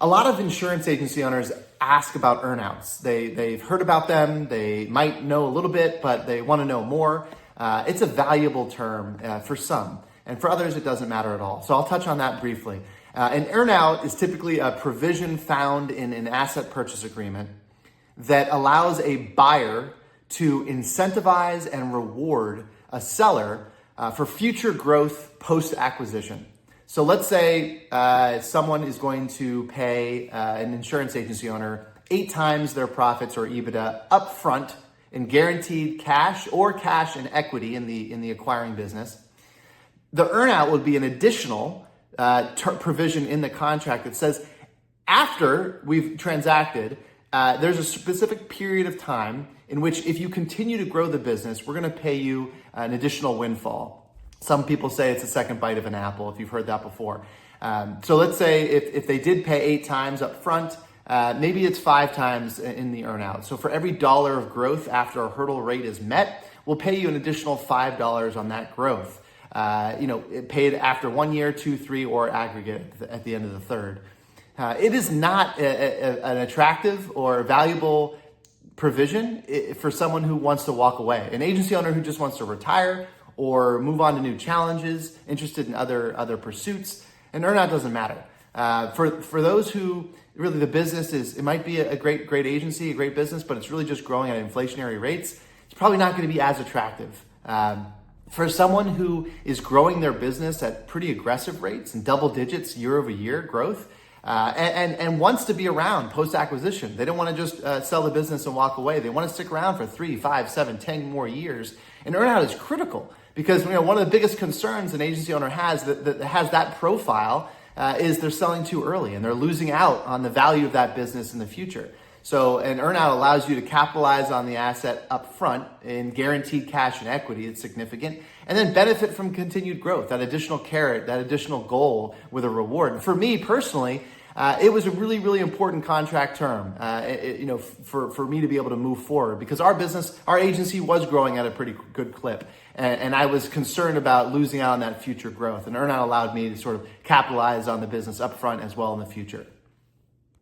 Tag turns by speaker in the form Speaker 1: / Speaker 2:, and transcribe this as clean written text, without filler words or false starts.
Speaker 1: A lot of insurance agency owners ask about earnouts. They've heard about them, they might know a little bit, but they want to know more. It's a valuable term for some, and for others it doesn't matter at all. So I'll touch on that briefly. An earnout is typically a provision found in an asset purchase agreement that allows a buyer to incentivize and reward a seller for future growth post-acquisition. So let's say someone is going to pay an insurance agency owner 8 times their profits or EBITDA upfront in guaranteed cash or cash and equity in the acquiring business. The earnout would be an additional provision in the contract that says after we've transacted, there's a specific period of time in which if you continue to grow the business, we're going to pay you an additional windfall. Some people say it's a second bite of an apple, if you've heard that before. So let's say if they did pay 8 times up front, maybe it's 5 times in the earnout. So for every $1 of growth after a hurdle rate is met, we'll pay you an additional $5 on that growth. Paid after 1 year, 2, 3, or aggregate at the end of the third. It is not an attractive or valuable provision for someone who wants to walk away. An agency owner who just wants to retire or move on to new challenges, interested in other pursuits, an earnout doesn't matter. For those who really the business it might be a great agency, a great business, but it's really just growing at inflationary rates, it's probably not going to be as attractive. For someone who is growing their business at pretty aggressive rates and double digits year over year growth, and wants to be around post-acquisition. They don't want to just sell the business and walk away. They want to stick around for 3, 5, 7, 10 more years. And earnout is critical because one of the biggest concerns an agency owner has that has that profile is they're selling too early and they're losing out on the value of that business in the future. So an earnout allows you to capitalize on the asset up front in guaranteed cash and equity. It's significant. And then benefit from continued growth, that additional carrot, that additional goal with a reward. And for me personally, it was a really, really important contract term, for me to be able to move forward because our agency was growing at a pretty good clip. And I was concerned about losing out on that future growth. And earnout allowed me to sort of capitalize on the business up front as well in the future.